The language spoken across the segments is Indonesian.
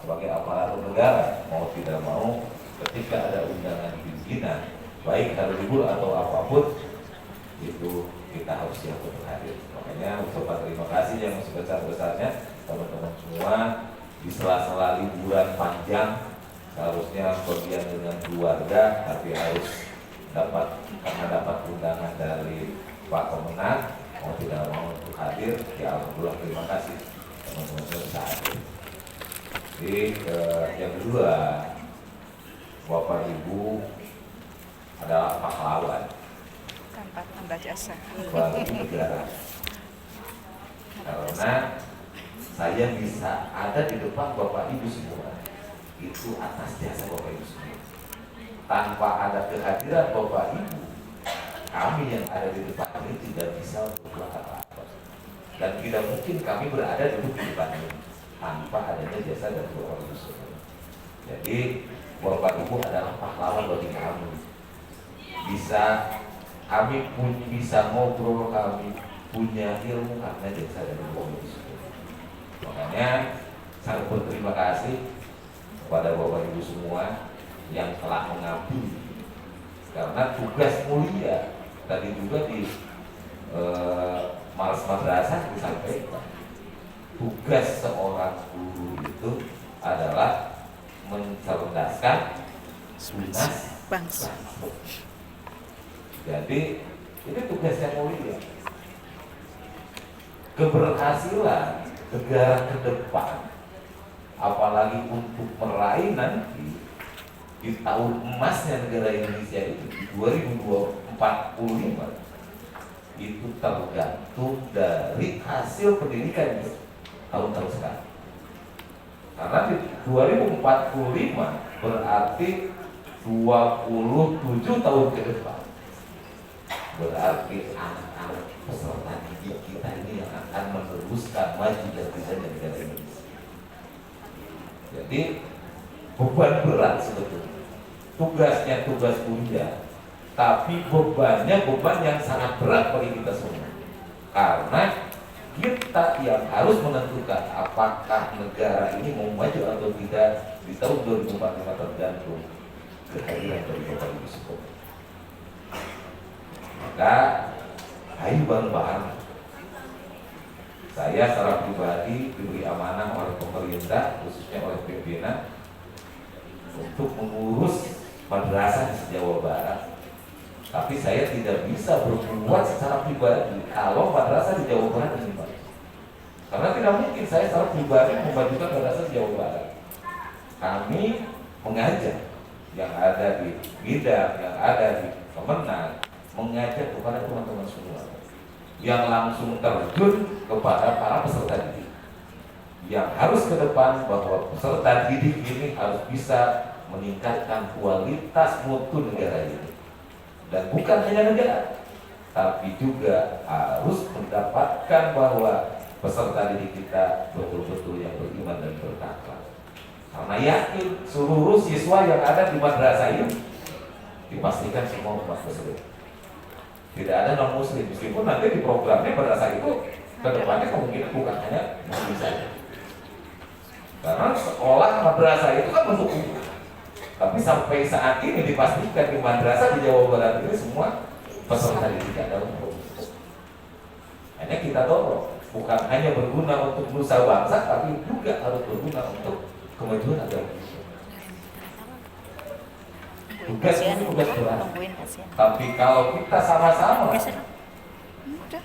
sebagai aparatur negara, mau tidak mau ketika ada undangan pimpinan, baik hari libur atau apapun, itu kita harus siap untuk hadir. Makanya ucapan terima kasih yang sebesar-besarnya teman-teman semua di sela-sela liburan panjang, seharusnya bagian dengan keluarga, tapi harus karena dapat undangan dari Pak Kemenang, mau tidak mau untuk hadir, ya alhamdulillah terima kasih teman-teman yang bisa hadir. Jadi yang kedua, Bapak Ibu adalah pahlawan tanpa tanda jasa bagi negara. Karena saya bisa ada di depan Bapak Ibu semua, itu atas jasa Bapak Ibu semua. Tanpa ada kehadiran Bapak Ibu, kami yang ada di depan ini tidak bisa berbuat apa-apa. Dan tidak mungkin kami berada duduk di depan ini tanpa adanya jasa dari Bapak Ibu semua. Jadi Bapak Ibu adalah pahlawan bagi kami. Kami pun bisa ngobrol, kami punya ilmu karena jasa dari Bapak Ibu semua. Makanya sangat berterima kasih kepada Bapak Ibu semua yang telah mengabdi, karena tugas mulia tadi juga di Mars Madrasah disampaikan, tugas seorang guru itu adalah mencerdaskan tunas bangsa. Jadi ini tugas yang mulia. Keberhasilan negara ke depan, apalagi untuk meraih nanti di tahun emasnya negara Indonesia itu di 2045, itu tergantung dari hasil pendidikan tahun-tahun sekarang. Karena di 2045 berarti 27 tahun ke depan, berarti anak-anak peserta didik kita ini yang akan meneruskan maju dan bisa dari negara Indonesia. Jadi beban berat sebetulnya, tugasnya tugas mulia, tapi bebannya beban yang sangat berat bagi kita semua. Karena kita yang harus menentukan apakah negara ini mau maju atau tidak di tahun 2045 tergantung kehadiran dari Bapak Ibu semua. Maka ayo bareng-bareng. Saya secara pribadi diberi amanah oleh pemerintah, khususnya oleh pimpinan, untuk mengurus madrasah di Jawa Barat. Tapi saya tidak bisa berbuat secara pribadi kalau madrasah di Jawa Barat ini, Pak. Karena tidak mungkin saya secara pribadi memajukan madrasah di Jawa Barat. Kami mengajak yang ada di bidang, yang ada di Kemenang, mengajak kepada teman-teman semua yang langsung terjun kepada para peserta didik, yang harus ke depan bahwa peserta didik ini harus bisa meningkatkan kualitas mutu negara ini. Dan bukan hanya negara, tapi juga harus mendapatkan bahwa peserta didik kita betul-betul yang beriman dan bertakwa. Karena yakin seluruh siswa yang ada di madrasah ini dipastikan semua umat muslim. Tidak ada non muslim, meskipun nanti di programnya madrasah itu kedepannya kemungkinan bukan hanya muslim saja. Karena sekolah madrasah itu kan untuk umum. Tapi sampai saat ini dipastikan di madrasah di Jawa Barat ini semua peserta didik adalah umum. Hanya kita dorong, bukan hanya berguna untuk nusa bangsa, tapi juga harus berguna untuk kemajuan agama. Tugas ini tugas berat. Tapi kalau kita sama-sama,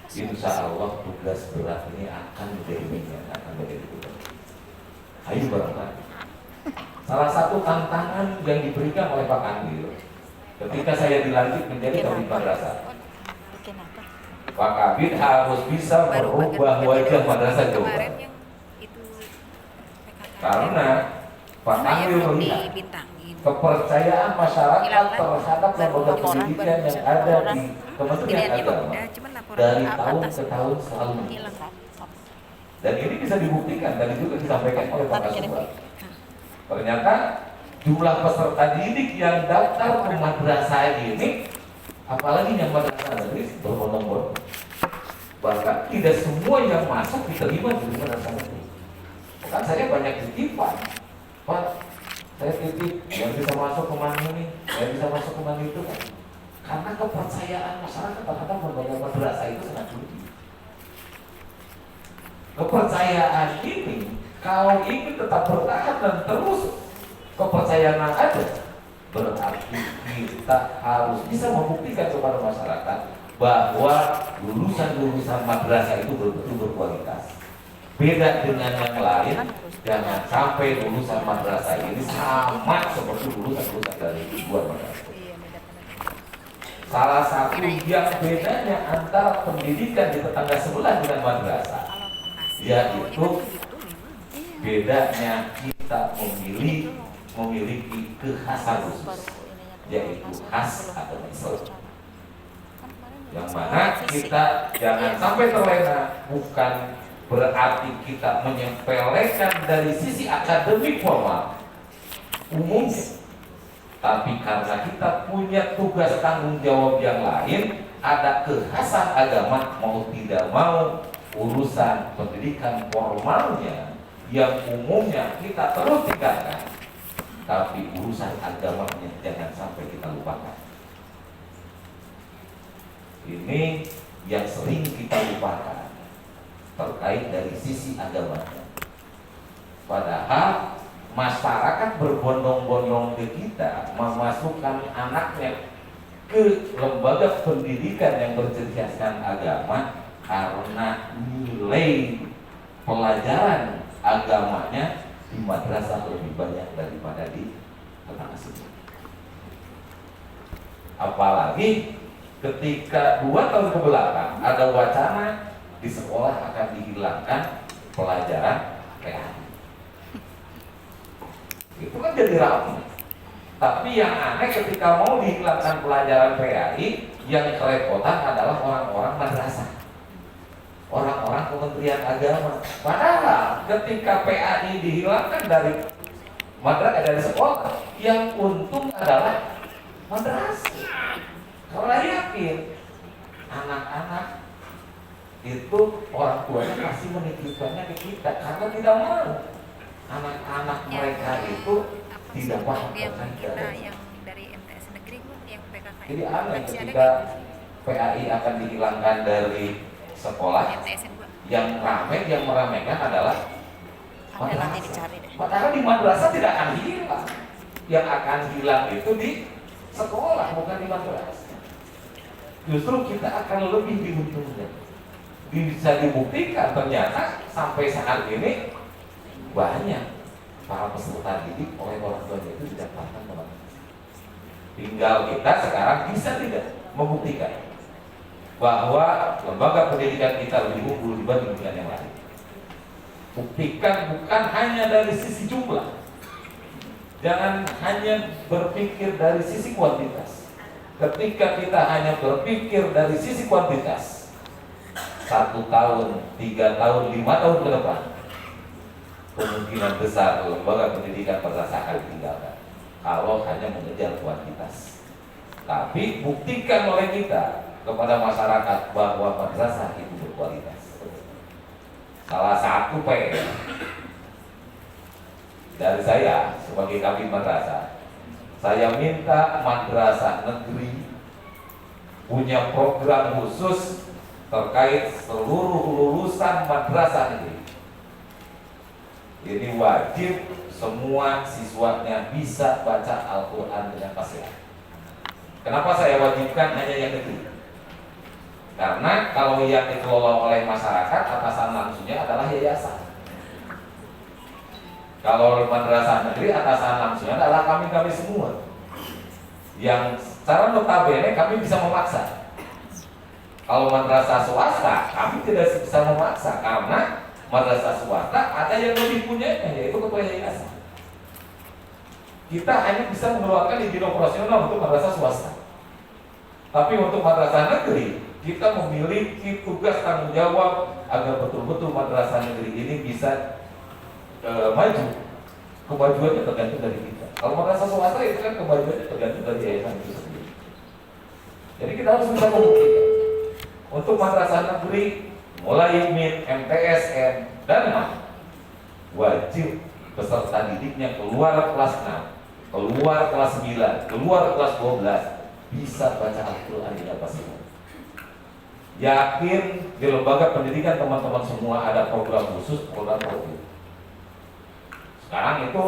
insya Allah tugas berat ini akan menjadi ringan, akan menjadi berat. Ayo bareng-bareng. Salah satu tantangan yang diberikan oleh Pak Kandil ketika saya dilantik menjadi Kabid Madrasah, Pak Kabid harus bisa merubah wajah madrasah Jawa Barat. Karena Pak Kandil melihat kepercayaan masyarakat terhadap lembaga pendidikan yang ada di Kementerian Agama dari tahun ke tahun selalu meningkat. Dan ini bisa dibuktikan, tadi juga disampaikan oleh Pak Kasubag. Ternyata jumlah peserta didik yang daftar ke madrasah ini, apalagi yang madrasah negeri, berbondong-bondong. Bahkan tidak semua yang masuk diterima di madrasah negeri. Bahkan saya banyak titipan Pak, saya titip yang bisa masuk ke mana ini, yang bisa masuk ke mana itu kan. Karena kepercayaan masyarakat terhadap lembaga madrasah itu sangat tinggi. Kepercayaan ini kalau ingin tetap bertahan dan terus kepercayaan yang ada, berarti kita harus bisa membuktikan kepada masyarakat bahwa lulusan-lulusan madrasah itu betul-betul berkualitas. Beda dengan yang lain, jangan sampai lulusan madrasah ini sama seperti lulusan-lulusan dari luar madrasah. Salah satu yang bedanya antara pendidikan di tetangga sebelah dengan madrasah, yaitu bedanya kita memiliki kekhasan khusus, yaitu khas atau Islam. Yang mana kita jangan sampai terlena, bukan berarti kita menyepelekan dari sisi akademik formal umumnya, tapi karena kita punya tugas tanggung jawab yang lain, ada kekhasan agama, mau tidak mau urusan pendidikan formalnya yang umumnya kita terus tingkatkan, tapi urusan agamanya jangan sampai kita lupakan. Ini yang sering kita lupakan terkait dari sisi agamanya. Padahal masyarakat berbondong-bondong ke kita memasukkan anaknya ke lembaga pendidikan yang bercercaskan agama karena nilai pelajaran agamanya di madrasah lebih banyak daripada di tetangga sebelah. Apalagi ketika 2 tahun ke belakang ada wacana di sekolah akan dihilangkan pelajaran PAI. Itu kan jadi ramai. Tapi yang aneh ketika mau dihilangkan pelajaran PAI, yang kerepotan adalah orang-orang madrasah, orang-orang Kementerian Agama. Padahal ketika PAI dihilangkan dari madrasah, dari sekolah, yang untung adalah madrasah. Karena yakin anak-anak itu orang tuanya pasti menitipkannya ke kita karena tidak mau anak-anak mereka itu tidak paham yang kita yang dari MTS negeri yang PKK. Jadi aneh ketika PAI akan dihilangkan dari sekolah, yang ramai, yang meramaikan adalah madrasah. Padahal di madrasah tidak akan hilang, yang akan hilang itu di sekolah, bukan di madrasah. Justru kita akan lebih diuntungkan. Bisa dibuktikan ternyata sampai saat ini banyak para peserta didik oleh orang tuanya itu didaftarkan ke madrasah. Tinggal kita sekarang bisa tidak membuktikan bahwa lembaga pendidikan kita lebih unggul dibanding dengan yang lain. Buktikan bukan hanya dari sisi jumlah, jangan hanya berpikir dari sisi kuantitas. Ketika kita hanya berpikir dari sisi kuantitas, 1 tahun, 3 tahun, 5 tahun ke depan, kemungkinan besar lembaga pendidikan madrasah akan ditinggalkan kalau hanya mengejar kuantitas. Tapi buktikan oleh kita kepada masyarakat bahwa madrasah itu berkualitas. Salah satu PR dari saya sebagai kabin madrasah, saya minta madrasah negeri punya program khusus terkait seluruh lulusan madrasah negeri. Ini wajib semua siswanya bisa baca Al-Quran dengan fasih. Kenapa saya wajibkan hanya yang negeri? Karena kalau yang dikelola oleh masyarakat, atasan langsungnya adalah yayasan. Kalau madrasah negeri, atasan langsungnya adalah kami semua. Yang secara notabene kami bisa memaksa. Kalau madrasah swasta, kami tidak bisa memaksa karena madrasah swasta ada yang lebih punyanya, yaitu ketua yayasan. Kita hanya bisa mengeluarkan izin operasional untuk madrasah swasta. Tapi untuk madrasah negeri, kita memiliki tugas tanggung jawab agar betul-betul madrasah negeri ini bisa maju. Kemajuannya tergantung dari kita. Kalau madrasah swasta itu kan kemajuannya tergantung dari yayasan itu sendiri. Jadi kita harus bisa membuktikan. Untuk madrasah negeri, mulai MIN, MTSN, dan MAN, wajib peserta didiknya keluar kelas 6, keluar kelas 9, keluar kelas 12 bisa baca Al-Quran di atas ini. Yakin di lembaga pendidikan teman-teman semua ada program khusus, program profil. Sekarang itu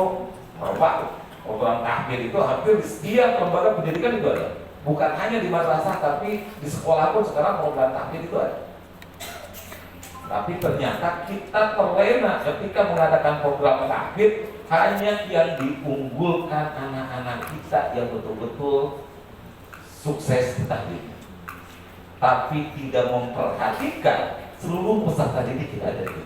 program tahfidz itu hampir di setiap lembaga pendidikan itu ada. Bukan hanya di madrasah, tapi di sekolah pun sekarang program tahfidz itu ada. Tapi ternyata kita terlena ketika mengadakan program tahfidz hanya yang diunggulkan anak-anak kita yang betul-betul sukses di tahfidz, tapi tidak memperhatikan seluruh peserta didik kita ada di.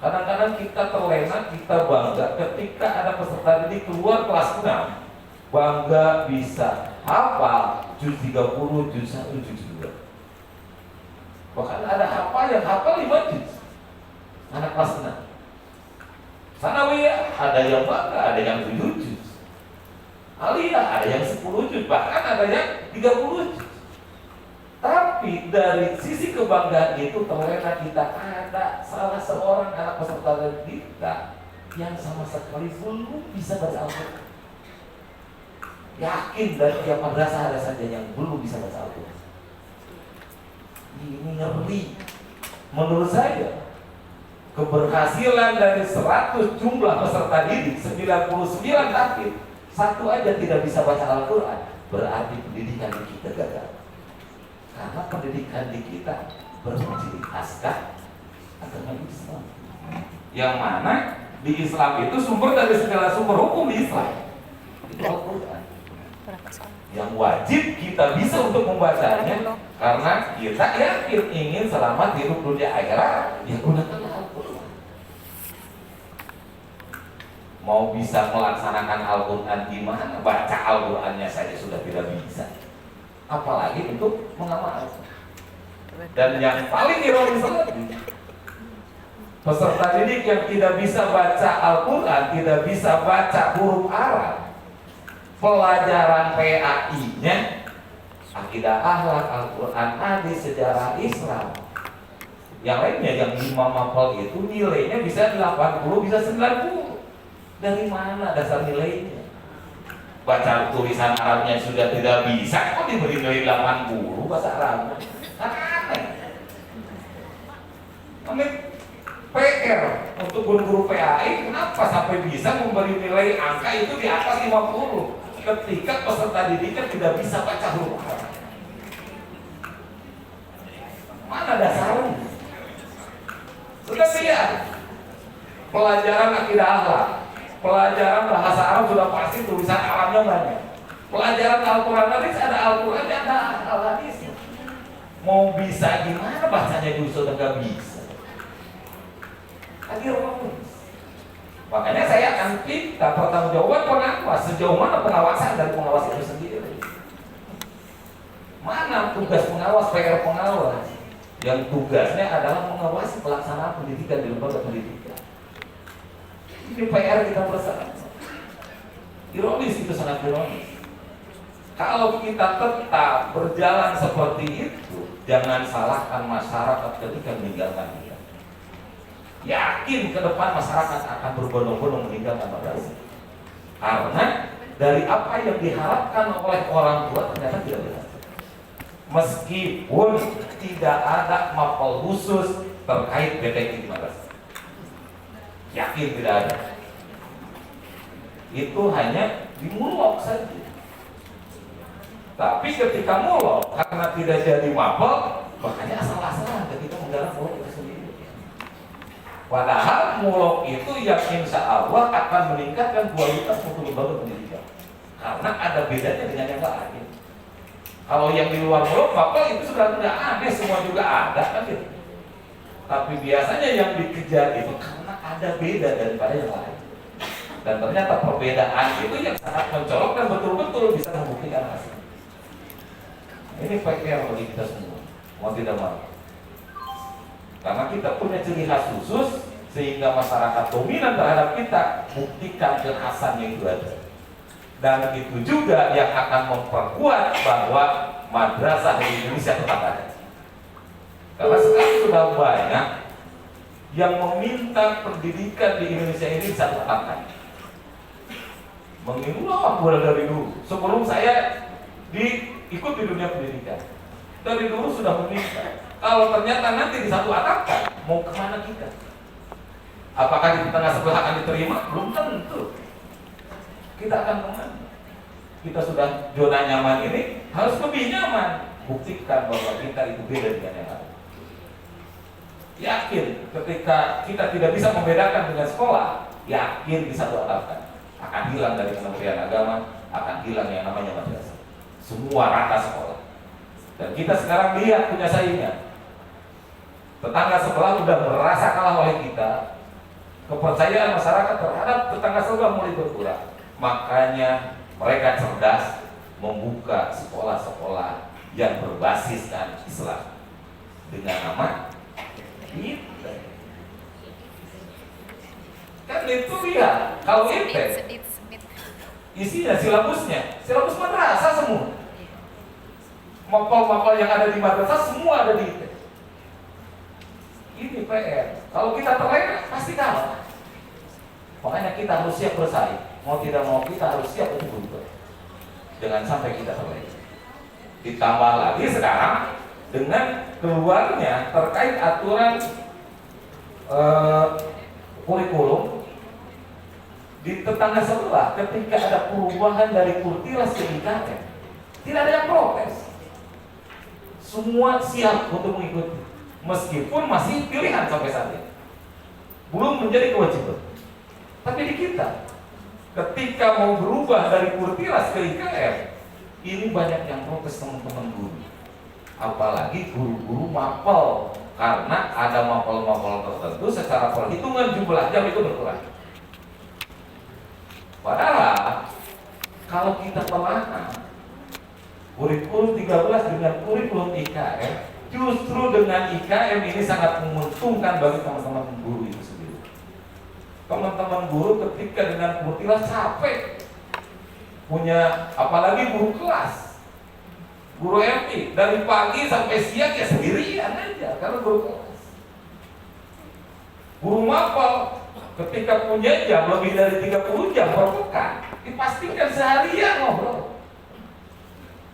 Kadang-kadang kita terlena, kita bangga ketika ada peserta didik keluar kelas 6, bangga bisa hafal juz 30, juz 1, juz 2. Bahkan ada hafal yang hafal 5 juz. Anak kelas 6. Sanawiyah ada yang bangga, ada yang 7 juz. Aliyah ada yang 10 juz, bahkan ada yang 30 juz. Tapi dari sisi kebanggaan itu ternyata kita ada salah seorang anak peserta didik kita yang sama sekali belum bisa baca Al-Quran. Yakin dari tiap madrasah ada saja yang belum bisa baca Al-Quran. Ini ngeri. Menurut saya keberhasilan dari 100 jumlah peserta didik 99 tahfidz, satu aja tidak bisa baca Al-Quran, berarti pendidikan kita gagal. Karena pendidikan di kita berciri khaskan agama Islam, yang mana di Islam itu sumber dari segala sumber hukum di Islam itu Al-Quran, yang wajib kita bisa untuk membacanya, karena kita yakin ingin selamat hidup dunia akhirat, ya gunakanlah Al-Quran. Mau bisa melaksanakan Al-Quran gimana? Baca Al-Qurannya saja sudah tidak bisa, apalagi untuk mengamalkan. Dan yang paling ironis lagi, peserta didik yang tidak bisa baca Al-Quran, tidak bisa baca huruf Arab, pelajaran PAI-nya akidah akhlak, Al-Quran, hadis, sejarah Islam, yang lainnya yang 5 mapel itu nilainya bisa 80, bisa 90. Dari mana dasar nilainya? Baca tulisan Arabnya sudah tidak bisa, kok diberi nilai 80 bahasa Arabnya? Aneh. Ini PR untuk guru-guru PAI, kenapa sampai bisa memberi nilai angka itu di atas 50 ketika peserta didiknya tidak bisa baca huruf Arab? Mana dasarnya? Sudah lihat pelajaran akidah akhlak, pelajaran bahasa Arab sudah pasti tulisan Arabnya banyak. Pelajaran Al-Quran hadis ada Al-Quran, ada Al-Hadis. Mau bisa gimana bacanya itu sudah nggak bisa. Ironis. Makanya saya akan minta pertanggungjawaban pengawas, sejauh mana pengawasan dari pengawas itu sendiri. Mana tugas pengawas, PR pengawas yang tugasnya adalah mengawasi pelaksanaan pendidikan di lembaga pendidikan. Ini PR kita bersama. Ironis, itu sangat ironis. Kalau kita tetap berjalan seperti itu, jangan salahkan masyarakat ketika meninggalkan kita. Yakin ke depan masyarakat akan berbondong-bondong meninggalkan madrasah. Karena dari apa yang diharapkan oleh orang tua ternyata tidak berhasil. Meskipun tidak ada mapel khusus terkait BTK di madrasah. Yakin tidak ada. Itu hanya di mulok saja. Tapi ketika mulok karena tidak jadi mapel, makanya asal-asalan ketika menggarap mulok itu sendiri. Padahal mulok itu yang insya Allah akan meningkatkan kualitas untuk lembaga pendidikan. Karena ada bedanya dengan yang lain. Kalau yang di luar mulok mapel itu sudah tidak aneh, semua juga ada kan gitu. Tapi biasanya yang dikejar itu karena ada beda daripada yang lain. Dan ternyata perbedaan itu yang sangat mencolok dan betul-betul bisa membuktikan hasil. Ini PR bagi kita semua, mau tidak mau. Karena kita punya ciri khas khusus sehingga masyarakat dominan terhadap kita, buktikan kekhasannya itu ada. Dan itu juga yang akan memperkuat bahwa madrasah di Indonesia tetap ada. Karena sekarang sudah banyak yang meminta pendidikan di Indonesia ini satu atapkan. Mengimulah mulai dari dulu. Sebelum saya ikut di dunia pendidikan, dari dulu sudah meminta. Kalau ternyata nanti di satu atapkan, mau kemana kita? Apakah di tengah sebelah akan diterima? Belum tentu. Kita akan kemana? Kita sudah zona nyaman ini, harus lebih nyaman. Buktikan bahwa kita itu beda dengan yang lain. Yakin ketika kita tidak bisa membedakan dengan sekolah, yakin di satu atapkan akan hilang dari Kementerian Agama, akan hilang yang namanya madrasah. Semua rata sekolah. Dan kita sekarang lihat punya saingan. Tetangga sebelah sudah merasa kalah oleh kita. Kepercayaan masyarakat terhadap tetangga sebelah mulai berkurang. Makanya mereka cerdas membuka sekolah-sekolah yang berbasiskan Islam dengan nama ITE. Kan itu lihat, kalau ITE isinya silabus madrasah semua. Mapel-mapel yang ada di madrasah semua ada di ITE. Ini PR. Kalau kita terlena pasti kalah. Makanya kita harus siap bersaing. Mau tidak mau kita harus siap untuk berubah. Jangan sampai kita terlena. Ditambah lagi sekarang dengan keluarnya terkait aturan kurikulum di tetangga sebelah, ketika ada perubahan dari Kurtilas ke IKN, tidak ada yang protes. Semua siap untuk mengikuti, meskipun masih pilihan sampai saat ini, belum menjadi kewajiban. Tapi di kita, ketika mau berubah dari Kurtilas ke IKN, ini banyak yang protes teman-teman guru. Apalagi guru-guru mapel, karena ada mapel-mapel tertentu secara perhitungan jumlah jam itu berkurang. Padahal kalau kita pelana kurikulum 13 dengan kurikulum IKM, justru dengan IKM ini sangat menguntungkan bagi teman-teman guru itu sendiri. Teman-teman guru ketika dengan Kurtilas capek, punya apalagi guru kelas, guru MP dari pagi sampai siang ya sendirian aja karena guru kelas. Guru mapel ketika punya jam lebih dari 30 jam per pekan, dipastikan seharian ngobrol.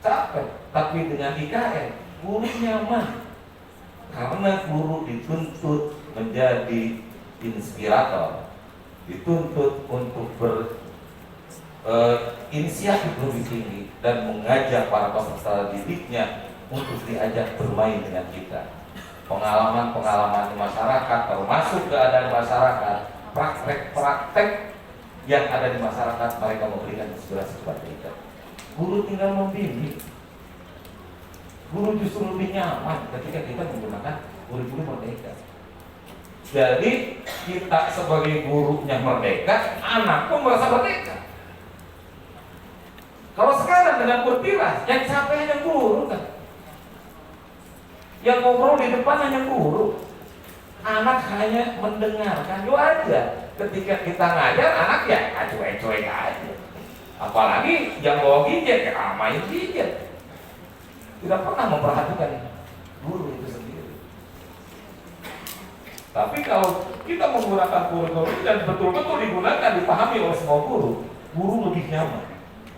Capek, tapi dengan IKN guru nyaman karena guru dituntut menjadi inspirator, dituntut untuk inisiatif lebih tinggi dan mengajak para peserta didiknya untuk diajak bermain dengan kita. Pengalaman-pengalaman di masyarakat, termasuk keadaan masyarakat, praktek-praktek yang ada di masyarakat, mereka memberikan inspirasi kepada kita. Guru tinggal membimbing. Guru justru lebih nyaman ketika kita menggunakan kurikulum merdeka. Jadi kita sebagai gurunya merdeka, anak pun merasa merdeka. Kalau sekarang dengan Kurtilas, yang capek hanya guru kan, yang ngobrol di depan hanya guru, anak hanya mendengarkan. Itu aja. Ketika kita ngajar, anak ya cuek-cuek aja. Apalagi yang bawa gadget, ya main gadget, tidak pernah memperhatikan guru itu sendiri. Tapi kalau kita menggunakan kurikulum dan betul-betul digunakan, dipahami oleh semua guru, guru lebih nyaman.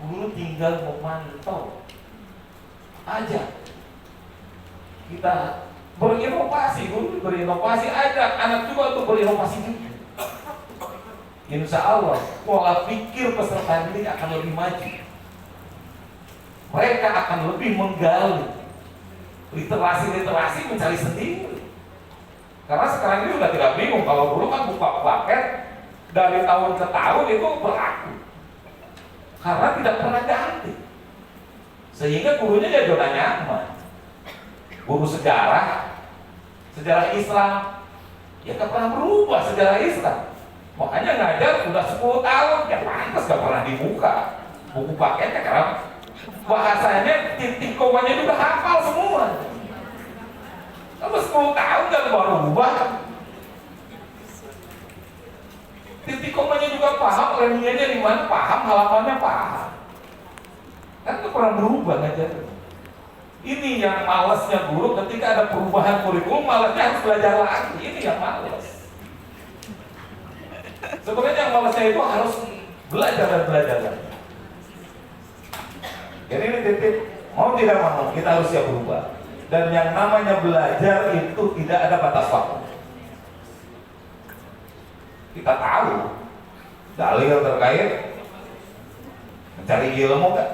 Guru tinggal memantau aja. Kita berinovasi, guru berinovasi, ajak anak juga untuk berinovasi juga. Insya Allah pola pikir peserta didik akan lebih maju. Mereka akan lebih menggali literasi mencari sendiri. Karena sekarang ini sudah tidak bingung. Kalau dulu kan buka paket dari tahun ke tahun itu berlaku, karena tidak pernah ganti, sehingga gurunya ya zona nyaman. Guru sejarah Islam ya gak pernah berubah sejarah Islam. Makanya ngajar udah 10 tahun, ya pantas gak pernah dibuka buku paketnya, karena bahasanya titik komanya juga hafal semua. Kalau 10 tahun gak berubah, titik komanya juga paham, remedianya di mana paham, halamannya paham. Kan gak pernah berubah ngajar. Ini yang malasnya guru ketika ada perubahan kurikulum, malasnya harus belajar lagi. Ini yang malas. Sebenarnya yang malesnya itu harus belajar dan belajar. Jadi ini titik, mau tidak mau kita harus siap berubah. Dan yang namanya belajar itu tidak ada batas waktu. Kita tahu dalil terkait mencari ilmu kan.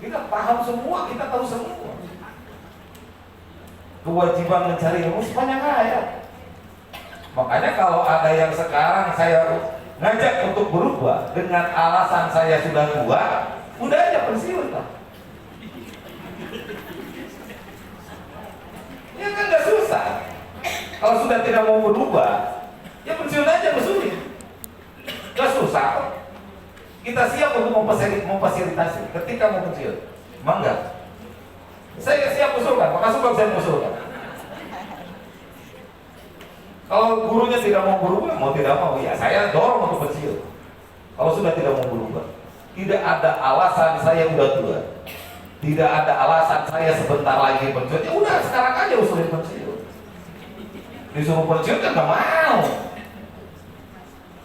Kita paham semua, kita tahu semua. Kewajiban mencari ilmu sepanjang hayat. Makanya kalau ada yang sekarang saya ngajak untuk berubah dengan alasan saya sudah tua, udah aja pensiun lah. Ya kan nggak susah. Kalau sudah tidak mau berubah, ya pensiun aja bersulit. Nggak susah kok. Kita siap untuk memfasilitasi ketika mau pensiun. Emang enggak? Saya siap usulkan, maka suka saya usulkan. Kalau gurunya tidak mau berubah, mau tidak mau, ya saya dorong untuk pensiun. Kalau sudah tidak mau berubah, tidak ada alasan saya udah tua, tidak ada alasan saya sebentar lagi pensiun. Ya udah sekarang aja usulin pensiun. Disuruh pensiun kan nggak mau.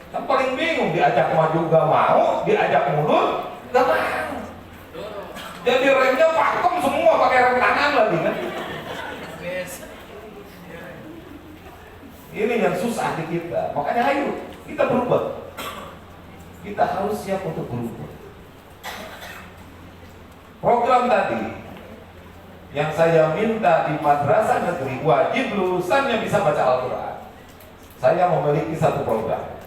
Kan paling bingung, diajak maju nggak mau, diajak mundur nggak mau. Jadi remnya pakem semua pakai rem tangan lagi kan. Ini yang susah di kita. Makanya ayo kita berubah. Kita harus siap untuk berubah. Program tadi yang saya minta di madrasah negeri wajib lulusan yang bisa baca Al-Quran. Saya memiliki satu program.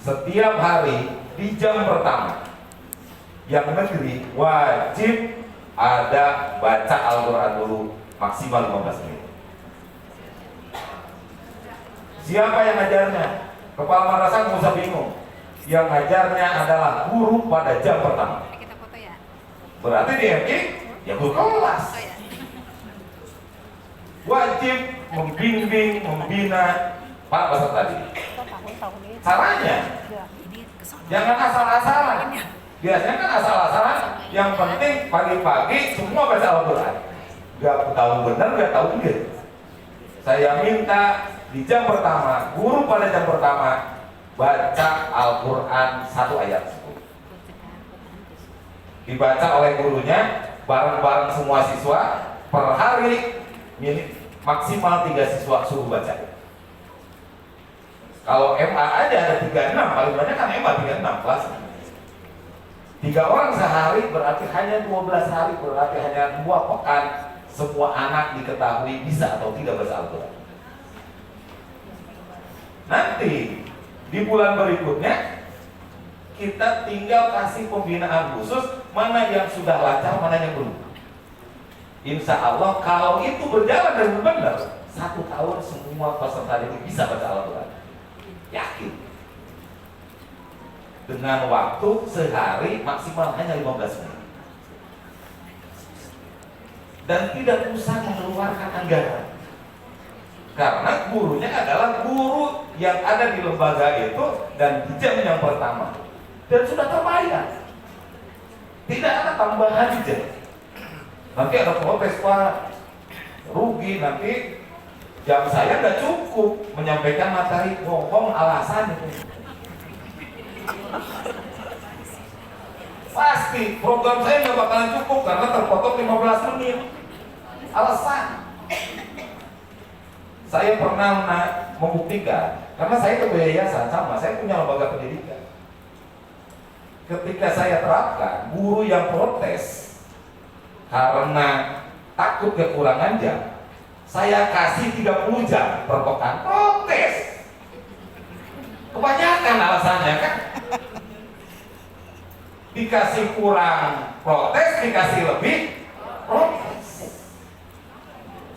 Setiap hari di jam pertama yang negeri wajib ada baca Al-Quran dulu maksimal 15 menit. Siapa yang ngajarnya? Kepala madrasah nggak usah bingung. Yang ngajarnya adalah guru pada jam pertama. Kita foto ya. Berarti di MI ya guru kelas. Foto ya. Wajib membimbing, membina para peserta didik. Caranya Ini kesana. jangan asal-asalan. Biasanya kan asal-asalan. Yang penting pagi-pagi semua baca Al-Quran. Gak tahu benar, gak tahu enggak. Saya minta di jam pertama, guru pada jam pertama baca Al-Quran 1 ayat 10. Dibaca oleh gurunya bareng-bareng semua siswa per hari maksimal 3 siswa suruh baca. Kalau MA aja ada 36, paling banyak kan MA 36 kelas. 3 orang sehari berarti hanya 12 hari, berarti hanya 2 pekan semua anak diketahui bisa atau tidak baca Al-Quran. Nanti di bulan berikutnya kita tinggal kasih pembinaan khusus mana yang sudah lancar, mana yang belum. Insya Allah kalau itu berjalan dengan benar, 1 tahun semua peserta didik bisa baca Al-Quran. Yakin. Dengan waktu sehari maksimal hanya 15 menit. Dan tidak usah mengeluarkan anggaran. Karena gurunya adalah guru yang ada di lembaga itu dan di jam yang pertama. Dan sudah terbayar. Tidak ada tambahan jam. Nanti ada protes, Pak, rugi nanti jam saya nggak cukup menyampaikan materi, bohong alasan itu. Pasti program saya nggak bakalan cukup karena terpotong 15 menit. Alasan. Saya pernah membuktikan, karena saya ke yayasan sama, saya punya lembaga pendidikan. Ketika saya terapkan, guru yang protes karena takut kekurangan jam, saya kasih 30 jam per pekan, protes. Kebanyakan alasannya kan. Dikasih kurang, protes, dikasih lebih, protes.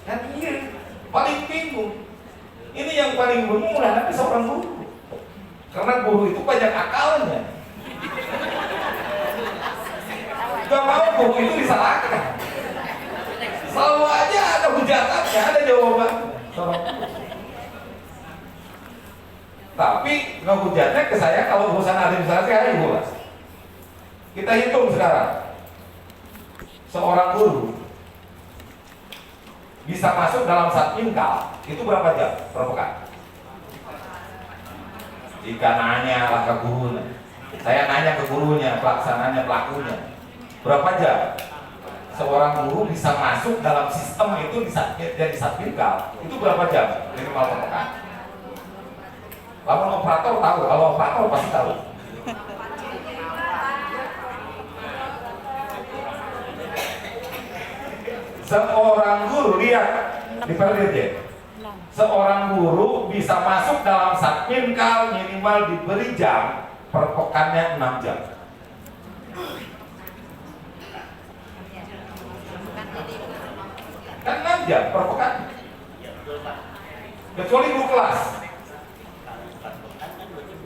Kan iya, paling bingung. Ini yang paling bingung menghadapi seorang guru. Karena guru itu banyak akalnya. Gak mau guru itu disalahkan. Selalu aja ada hujatannya, ada jawabannya. Tapi ngehujatnya ke saya kalau urusan administrasi ayo ulas. Kita hitung sekarang. Seorang guru bisa masuk dalam 1 mingkal itu berapa jam per pekan? Jika nanya lah ke gurunya, saya nanya ke gurunya, pelaksananya, pelakunya, berapa jam seorang guru bisa masuk dalam sistem itu jadi satpintal, itu berapa jam minimal per pekan? Lalu operator tahu, kalau operator pasti tahu. Seorang guru, lihat di PDJ, seorang guru bisa masuk dalam satpintal minimal diberi jam per pekannya 6 jam. Kan 6 jam per pekan. Kecuali guru kelas.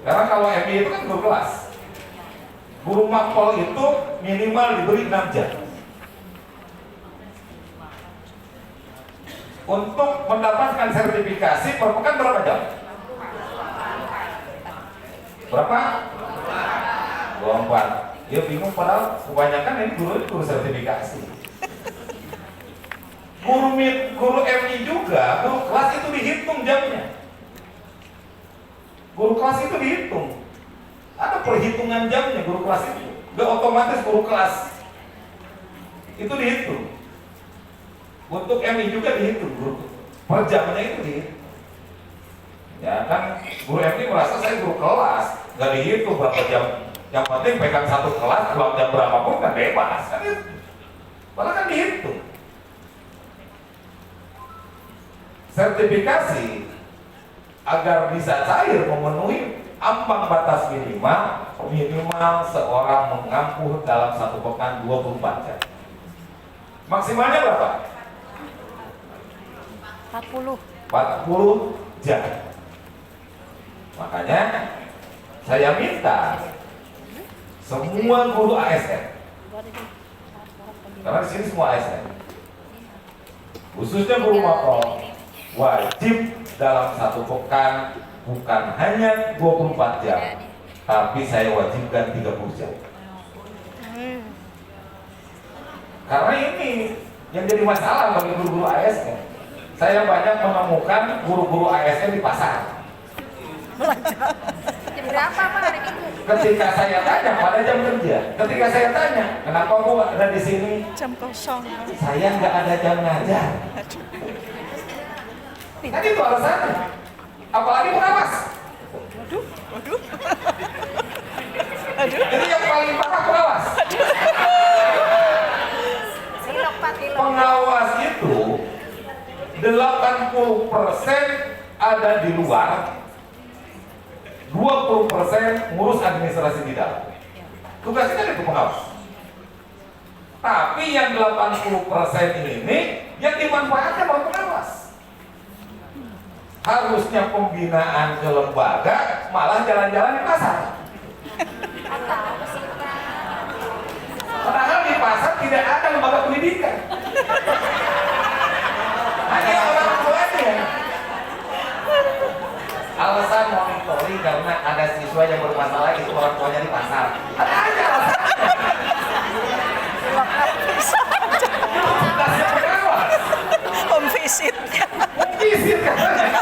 Karena kalau MI itu kan guru kelas. Guru makpol itu minimal diberi 6 jam. Untuk mendapatkan sertifikasi per pekan berapa jam? Berapa? 24. Ya bingung, padahal kebanyakan ini guru sertifikasi. Guru MI juga, guru kelas itu dihitung jamnya. Guru kelas itu dihitung. Ada perhitungan jamnya guru kelas itu. Gak otomatis guru kelas itu dihitung. Untuk MI juga dihitung, guru per jamnya itu dihitung. Ya kan, guru MI merasa saya guru kelas, gak dihitung berapa jam. Yang penting pegang satu kelas, kalau jam berapapun kan bebas, kan itu. Padahal kan dihitung. Sertifikasi agar bisa cair memenuhi ambang batas minimal seorang mengampuh dalam satu pekan 24 jam. Maksimalnya berapa? 40 jam. Makanya saya minta semua guru ASN, karena di sini semua ASN, khususnya guru makro, wajib dalam satu pekan bukan hanya 24 jam, tapi saya wajibkan 30 jam. Karena ini yang jadi masalah bagi guru-guru ASN. Saya banyak menemukan guru-guru ASN di pasar. Jam berapa Pak hari Minggu? Ketika saya tanya pada jam kerja, ketika saya tanya kenapa Bu ada di sini, jam kosong. saya nggak ada jam ngajar. Kan itu alasannya. Apalagi pengawas. Waduh. Jadi yang paling parah pengawas. Pengawas itu 80% ada di luar, 20% ngurus administrasi di dalam. Tugasnya kan itu pengawas. Tapi yang 80% ini yang dimanfaatkan oleh pengawas. Harusnya pembinaan ke lembaga malah jalan-jalan di pasar. Padahal di pasar tidak ada lembaga pendidikan. Hanya orang tuanya. Alasan monitoring karena ada siswa yang bermasalah itu orang tuanya di pasar. Ada aja alasan. Tugasnya pengawas. Home visit. Visit katanya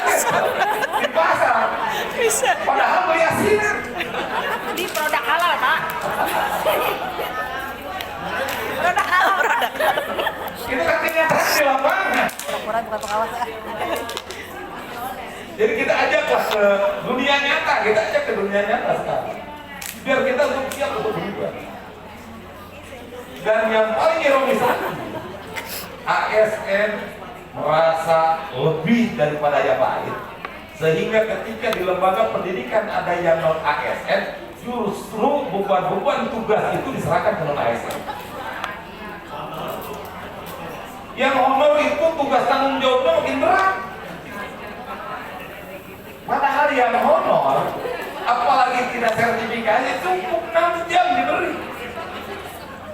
di pasar. Bisa. Padahal beli asinan. Di produk halal Pak. Produk halal. Itu kan kenyataan di lapangan. Pura-pura bukan pengawas ya. Jadi kita ajaklah ke dunia nyata, kita ajak ke dunia nyata sekarang. Biar kita siap untuk berubah. Dan yang paling ironis lagi, ASN merasa lebih daripada yang lain, sehingga ketika di lembaga pendidikan ada yang non ASN, justru beban-beban tugas itu diserahkan ke non ASN. Yang honor itu tugas tanggung jawabnya makin berat. Padahal yang honor, apalagi tidak sertifikasi, cukup 6 jam diberi.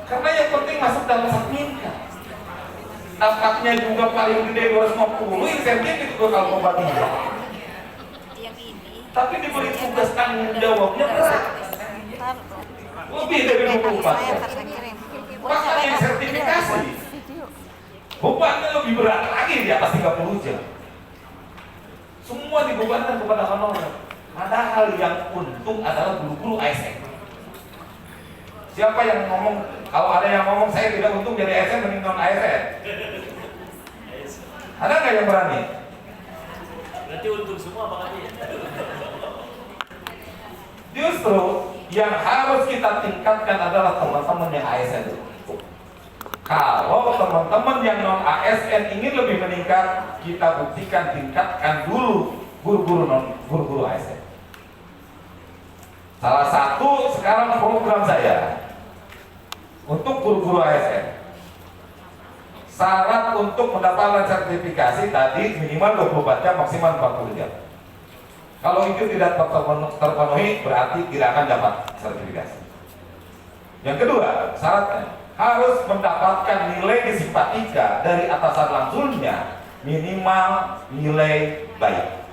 Karena yang penting masuk dalam satpintal. Tampaknya juga paling gede 250, insentif itu kalau pembagian. Yang ini. Tapi diberi tugas tanggung jawabnya berat. Lebih dari 24 jam. Bahkan yang sertifikasi, bebannya lebih berat lagi di atas 30 jam. Semua dibebankan kepada honorer. Padahal yang untung adalah guru-guru ASN. Siapa yang ngomong, kalau ada yang ngomong saya tidak untung jadi ASN mending non ASN? Ada nggak yang berani? Berarti untung semua Pak Adi. Justru yang harus kita tingkatkan adalah teman-teman yang ASN. Kalau teman-teman yang non ASN ingin lebih meningkat, kita buktikan tingkatkan dulu guru-guru ASN. Salah satu sekarang program saya untuk guru-guru ASN, syarat untuk mendapatkan sertifikasi tadi minimal 24 jam, maksimal 40 jam. Kalau itu tidak terpenuhi, berarti tidak akan dapat sertifikasi. Yang kedua, syaratnya harus mendapatkan nilai di simpatika dari atasan langsungnya minimal nilai baik.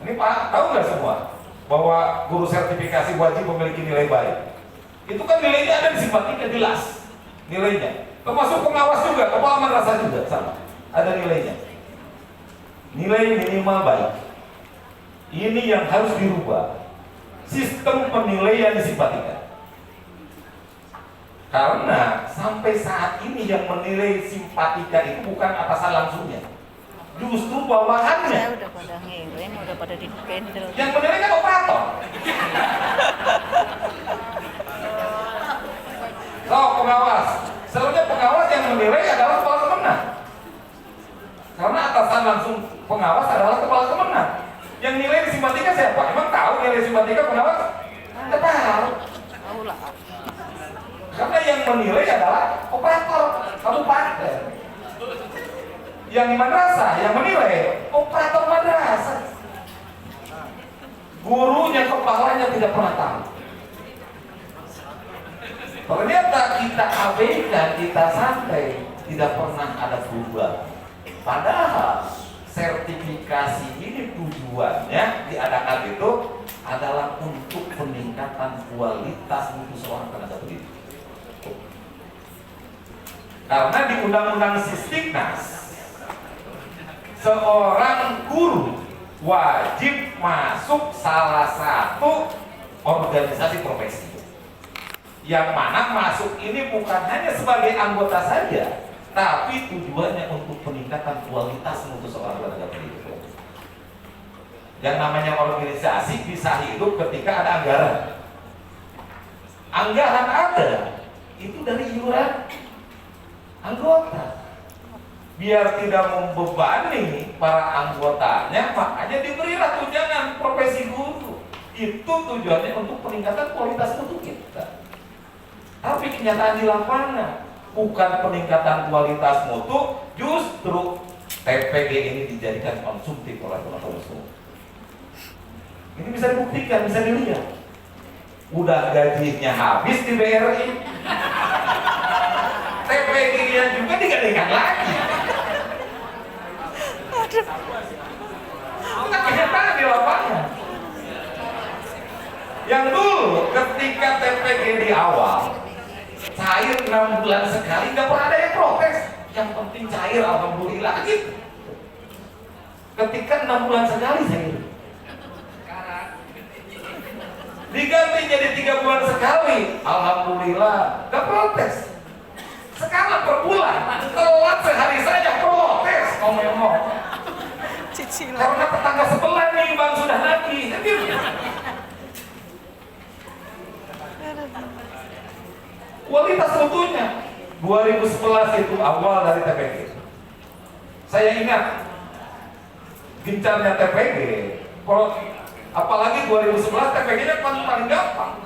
Ini Pak, tahu nggak semua bahwa guru sertifikasi wajib memiliki nilai baik? Itu kan nilainya ada di simpatika, jelas nilainya. Termasuk pengawas juga, kepala madrasah juga sama, ada nilainya. Nilai minimal baik. Ini yang harus dirubah. Sistem penilaian di simpatika. Karena sampai saat ini yang menilai simpatika itu bukan atasan langsungnya, justru bawahannya. Saya udah pada ngirim, udah pada di pendel. Yang menilai kan operator. So, pengawas. Seharusnya pengawas yang menilai adalah kepala kemenang. Karena atasan langsung pengawas adalah kepala kemenang. Yang nilai di simpatika siapa? Emang tahu nilai simpatika pengawas? Tidak tahu. Tahu lah. Karena yang menilai adalah operator kabupaten. Yang di madrasah yang menilai operator madrasah. Gurunya, kepalanya tidak pernah tahu. Ternyata kita abaikan, kita santai, tidak pernah ada perubahan. Padahal sertifikasi ini tujuannya diadakan itu adalah untuk peningkatan kualitas mutu seorang tenaga pendidik. Karena di Undang-Undang Sisdiknas, seorang guru wajib masuk salah satu organisasi profesi. Yang mana masuk ini bukan hanya sebagai anggota saja, tapi tujuannya untuk peningkatan kualitas mutu seorang tenaga pendidik. Yang namanya organisasi bisa hidup ketika ada anggaran. Anggaran ada, itu dari iuran anggota. Biar tidak membebani para anggotanya, makanya diberilah tunjangan profesi guru. Itu tujuannya untuk peningkatan kualitas mutu kita. Tapi kenyataan di lapangan bukan peningkatan kualitas mutu, justru TPG ini dijadikan konsumtif oleh teman-teman semua. Ini bisa dibuktikan, bisa dilihat. Udah gajinya habis di BRI, TPG-nya juga digantikan lagi. Bukan kenyataan di lapangan. Yang dulu ketika TPG di awal cair 6 bulan sekali, nggak pernah ada yang protes. Yang penting cair, alhamdulillah gitu. Ketika 6 bulan sekali cair, diganti jadi 3 bulan sekali, alhamdulillah nggak protes. Sekarang per bulan, telat sehari saja protes, ngomong-ngomong. Cicilan. Karena tetangga sebelah nih bang sudah nagih. Kualitas mutunya 2011 itu awal dari TPG. Saya ingat gencarnya TPG, apalagi 2011 TPG-nya paling gampang.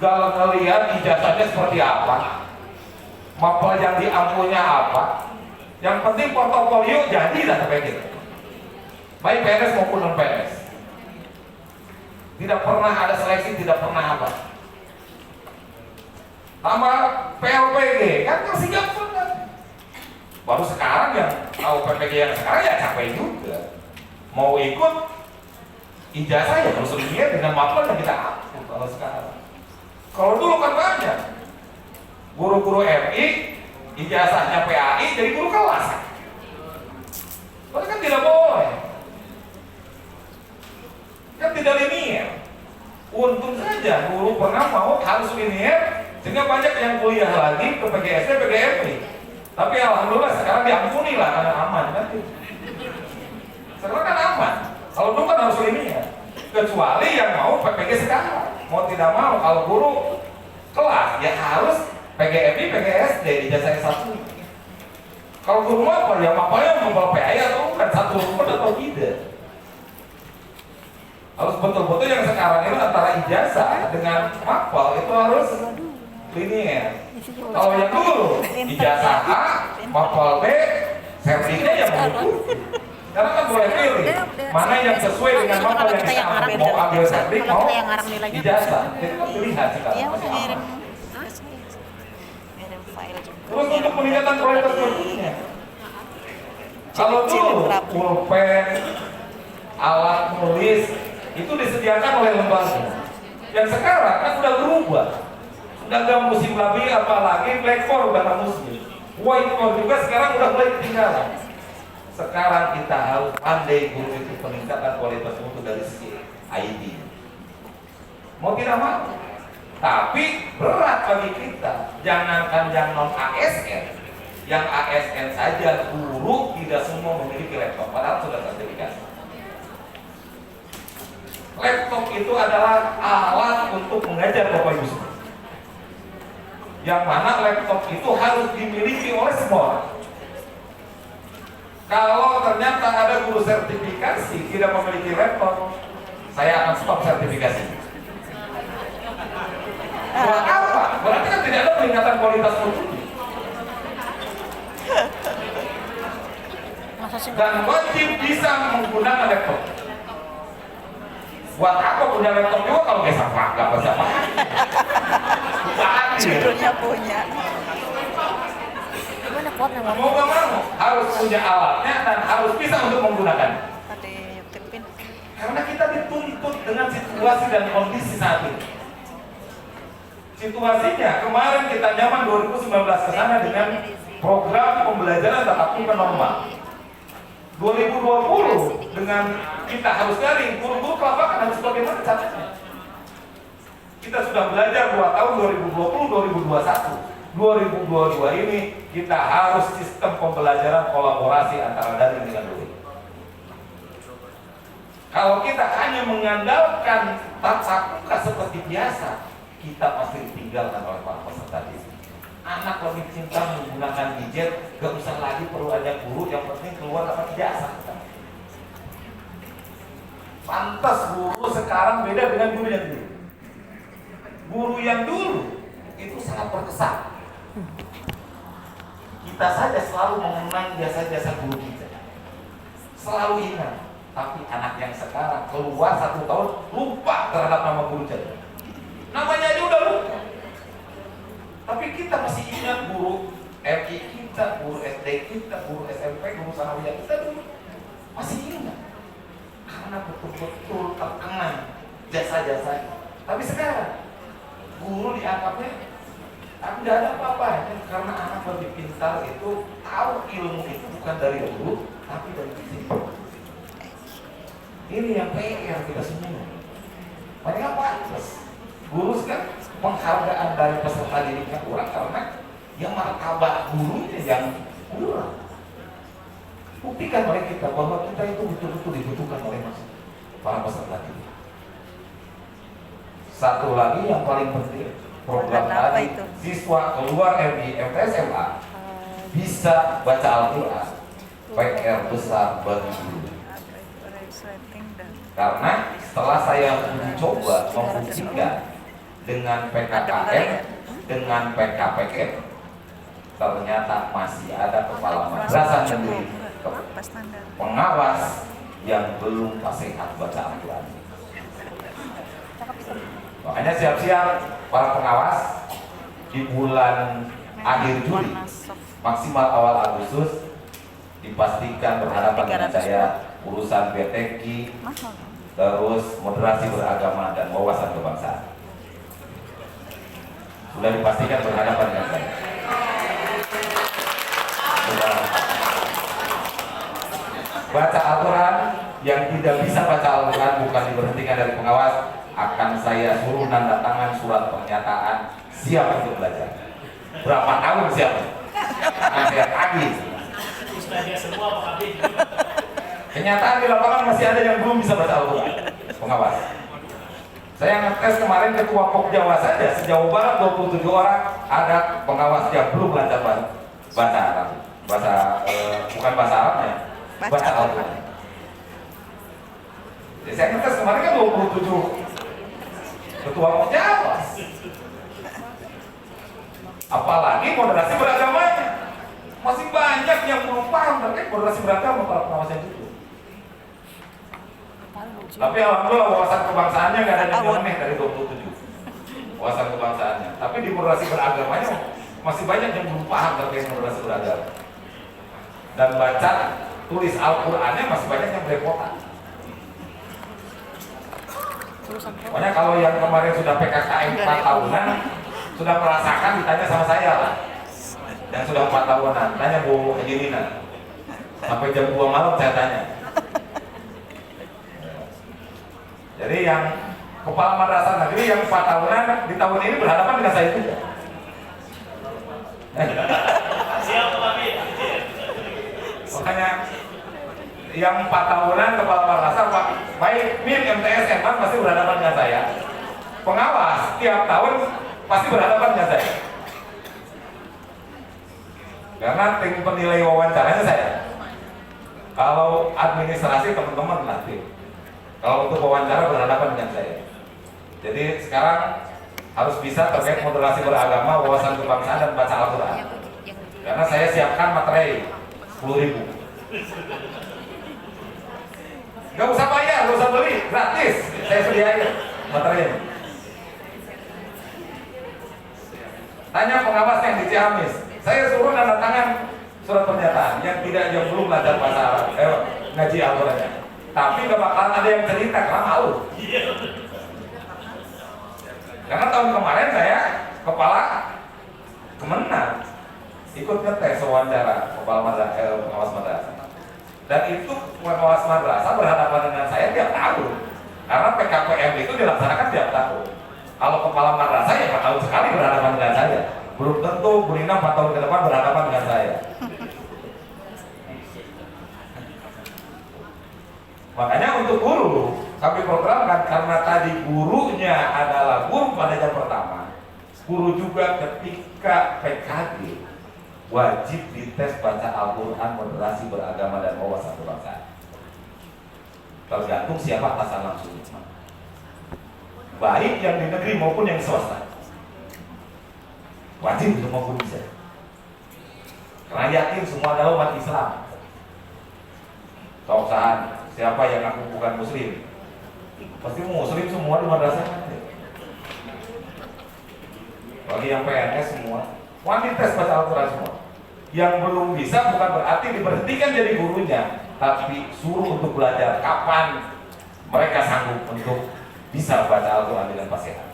Kalau ngelihat ijazahnya seperti apa, mapel yang diampunya apa, yang penting portofolio jadi lah TPG. Baik PNS maupun non PNS. Tidak pernah ada seleksi, tidak pernah apa. Tambah PLPG, kan masih gampang kan? Baru sekarang yang tahu PPG yang sekarang ya capek juga. Mau ikut ijazah ya harus lihat dengan mapel yang kita ambil kalau sekarang. Kalau dulu kan banyak guru-guru MI ijazahnya PAI jadi guru kelas. Tapi kan tidak boleh. Kan tidak linear. Untung saja guru pernah mau harus linear, sehingga banyak yang kuliah lagi ke PGSD, PGRI. Tapi alhamdulillah sekarang diampuni lah karena aman kan. Sekarang kan aman. Kalau dulu kan harus linear. Kecuali yang mau PPG sekarang, mau tidak mau kalau guru kelas ya harus PGRI, PGSD ijazah S1. Kalau guru mapel ya mapelnya mapel PAI atau bukan satu rumput atau tidak. Harus betul-betul yang sekarang itu antara ijazah dengan mapel itu harus linear. Kalau yang dulu ijazah A, mapel B, sertifikatnya yang mengikuti. Karena kan boleh pilih mana yang sesuai dengan mapel yang kita ambil, mau ambil sertifikat, mau ijazah. Itu kan pilihan sekarang masih aman. Terus untuk peningkatan kualitas gurunya, kalau dulu pulpen, alat nulis itu disediakan oleh lembaga. Yang sekarang kan sudah berubah, sudah nggak musim lagi, apalagi blackboard udah nggak musim, whiteboard juga sekarang udah mulai ketinggalan. Sekarang kita harus pandai guru itu peningkatan kualitas mutu dari segi ID. Mau tidak mau, tapi berat bagi kita. Jangankan yang non ASN, yang ASN saja guru tidak semua memiliki laptop, padahal sudah sertifikasi. Laptop itu adalah alat untuk mengajar Bapak Ibu semua. Yang mana laptop itu harus dimiliki oleh semua orang. Kalau ternyata ada guru sertifikasi tidak memiliki laptop, saya akan stop sertifikasi. Buat apa? Berarti kan tidak ada peningkatan kualitas mutu. Dan wajib bisa menggunakan laptop. Buat apa punya laptop juga kalau nggak sama nggak bisa pakai? Judulnya punya. Gimana kuat nggak Mau nggak mau harus punya alatnya dan harus bisa untuk menggunakan. Ada Yukipin. Karena kita dituntut dengan situasi dan kondisi saat ini. Situasinya kemarin kita nyaman 2019 ke sana dengan program pembelajaran tatap muka normal. 2020 dengan kita harus daring, guru-guru ke lapangan harus bagaimana caranya. Kita sudah belajar 2 tahun 2020, 2021, 2022 ini kita harus sistem pembelajaran kolaborasi antara daring dengan luring. Kalau kita hanya mengandalkan tatap muka seperti biasa, kita pasti ditinggalkan oleh para peserta didik. Anak lebih cinta menggunakan gadget, gak usah lagi perlu ada guru, yang penting keluar dapat ijazah. Pantas guru sekarang beda dengan guru yang dulu. Guru yang dulu itu sangat berkesan. Kita saja selalu mengenang jasa-jasa guru kita, selalu ingat. Tapi anak yang sekarang keluar 1 tahun lupa terhadap nama guru kita. Namanya aja udah lupa. Tapi kita masih ingat guru RI kita, guru SD kita, guru SMP, guru sanawiyah kita dulu masih ingat. Karena betul-betul terkenang jasa-jasanya. Tapi sekarang guru dianggapnya tidak ada apa-apanya karena anak lebih pintar itu tahu ilmu itu bukan dari guru tapi dari sini. Ini yang PR kita semua. Makanya pantas guru sekarang penghargaan dari peserta didiknya kurang karena yang martabat gurunya yang kurang. Buktikan oleh kita bahwa kita itu betul-betul dibutuhkan oleh para peserta didik. Satu lagi yang paling penting, program tadi siswa keluar dari MTSMA bisa baca Al-Quran, PR besar bagi guru. Karena setelah saya mencoba membuktikan dengan PKKM, dengan PKPM, ternyata masih ada kepala madrasah negeri pengawas yang belum fasihat baca Al-Quran. Makanya siap-siap para pengawas di bulan akhir Juli, maksimal awal Agustus dipastikan berhadapan dengan saya urusan BTQ, terus moderasi beragama dan wawasan kebangsaan. Sudah dipastikan berhadapan dengan saya. Baca Al-Quran yang tidak bisa baca Al-Quran bukan diberhentikan dari pengawas, akan saya suruh tanda tangan surat pernyataan siap untuk belajar. Berapa tahun siap? Akan saya tagih. Ustaznya semua Pak Habib. Kenyataan di lapangan masih ada yang belum bisa baca Al-Quran. Pengawas. Saya ngetes kemarin ketua Pokjawa saja, sejauh barat 27 orang ada pengawas yang belum lancar baca Arab. Bukan bahasa Arabnya, baca Al-Quran. Jadi saya ngetes kemarin kan 27 ketua Pokjawa. Apalagi moderasi beragamanya. Masih banyak yang belum paham terkait moderasi beragama para pengawas yang itu. Tapi alhamdulillah wawasan kebangsaannya nggak ada yang aneh dari 27 wawasan kebangsaannya. Tapi di moderasi beragamanya masih banyak yang belum paham terkait moderasi beragama. Dan baca tulis Al-Qur'annya masih banyak yang belepotan. Pokoknya kalau yang kemarin sudah PKKM 4 tahunan sudah merasakan, ditanya sama saya lah. Yang sudah 4 tahunan, tanya Bu Hajirina. Sampai jam 2 malam saya tanya. Jadi yang kepala madrasah negeri yang 4 tahunan di tahun ini berhadapan dengan saya juga. Siap Pak Habib. Makanya yang 4 tahunan kepala madrasah Pak, baik MIM, MTS, MAN pasti berhadapan dengan saya. Pengawas tiap tahun pasti berhadapan dengan saya. Karena tim penilai wawancaranya saya. Kalau administrasi teman-teman nanti. Kalau untuk wawancara berhadapan dengan saya. Jadi sekarang harus bisa terkait moderasi beragama, wawasan kebangsaan dan baca Al-Quran. Karena saya siapkan materi 10.000. Gak usah bayar, gak usah beli, gratis. Saya sediain materinya. Tanya pengawas yang di Ciamis. Saya suruh tanda tangan surat pernyataan yang belum belajar bahasa Arab, ngaji Al-Qurannya. Tapi gak bakalan ada yang cerita karena malu. Karena tahun kemarin saya kepala Kemenang ikut ngetes wawancara pengawas madrasah. Dan itu pengawas madrasah berhadapan dengan saya tiap tahun. Karena PKPM itu dilaksanakan tiap tahun. Kalau kepala madrasah ya 4 tahun sekali berhadapan dengan saya. Belum tentu Bu Nina 4 tahun ke depan berhadapan dengan saya. Makanya untuk guru kami programkan, karena tadi gurunya adalah guru pada jam pertama, guru juga ketika PKG wajib dites baca Al-Quran, moderasi beragama dan wawasan kebangsaan. Tergantung siapa atasan langsung, baik yang di negeri maupun yang swasta, wajib semua guru bisa. Karena yakin semua adalah umat Islam. Keuksahan siapa yang aku bukan muslim, pasti muslim semua di madrasah. Bagi yang PNS semua wajib tes baca Al-Quran semua. Yang belum bisa bukan berarti diberhentikan jadi gurunya, tapi suruh untuk belajar. Kapan mereka sanggup untuk bisa baca Al-Quran dengan fasihan?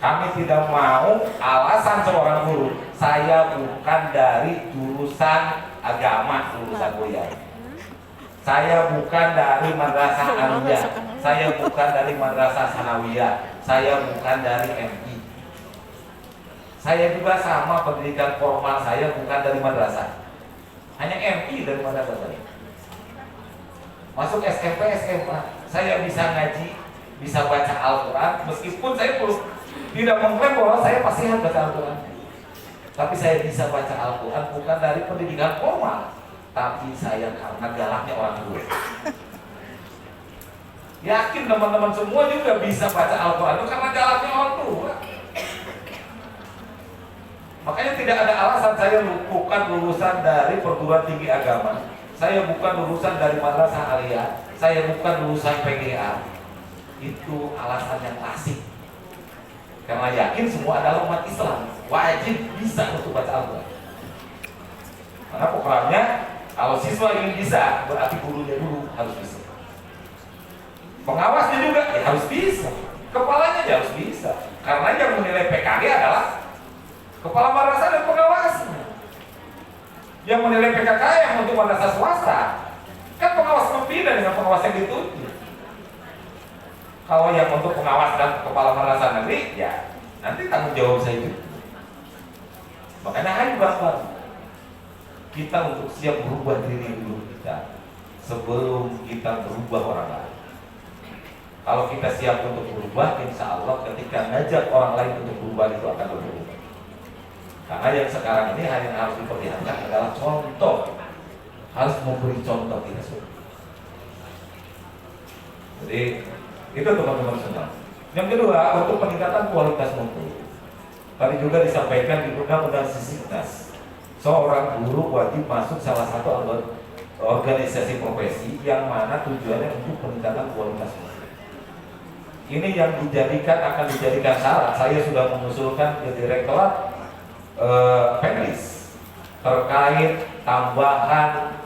Kami tidak mau alasan seorang guru, saya bukan dari jurusan agama, jurusan kuliah. Saya bukan dari madrasah aliyah, saya bukan dari madrasah sanawiyah, saya bukan dari MI. Saya juga sama pendidikan formal, saya bukan dari madrasah. Hanya MI dari madrasah saya. Masuk SMP, SMA, saya bisa ngaji, bisa baca Al-Quran, meskipun saya tidak mengklaim bahwa saya pasti harus baca Al-Quran. Tapi saya bisa baca Al-Quran bukan dari pendidikan formal, tapi saya karena galaknya orang tua. Yakin teman-teman semua juga bisa baca Al-Quran itu karena galaknya orang tua. Makanya tidak ada alasan saya bukan lulusan dari perguruan tinggi agama, saya bukan lulusan dari madrasah aliyah, saya bukan lulusan PGA. Itu alasan yang klasik. Karena yakin semua adalah umat Islam, wajib bisa untuk baca Al-Quran. Karena programnya, kalau siswa ingin bisa, berarti gurunya dulu harus bisa. Pengawasnya juga ya harus bisa, kepalanya ya harus bisa. Karena yang menilai PKG adalah kepala madrasah dan pengawasnya. Yang menilai PKKM untuk madrasah swasta kan pengawas pembina dengan pengawas yang ditunjuk. Kalau yang untuk pengawas dan kepala madrasah negeri, ya nanti tanggung jawab saya juga. Makanya ayo bapak, kita untuk siap berubah diri dulu kita sebelum kita berubah orang lain. Kalau kita siap untuk berubah, insya Allah ketika ngajak orang lain untuk berubah itu akan berubah. Karena yang sekarang ini hanya yang harus diperlihatkan adalah contoh, harus memberi contoh kita semua. Jadi itu teman-teman semua. Yang kedua, untuk peningkatan kualitas mutu. Tadi juga disampaikan di Undang-Undang Sisiknas, seorang guru wajib masuk salah satu organisasi profesi yang mana tujuannya untuk peningkatan kualitas mutu. Ini yang akan dijadikan syarat. Saya sudah mengusulkan ke Direktorat Penlis terkait tambahan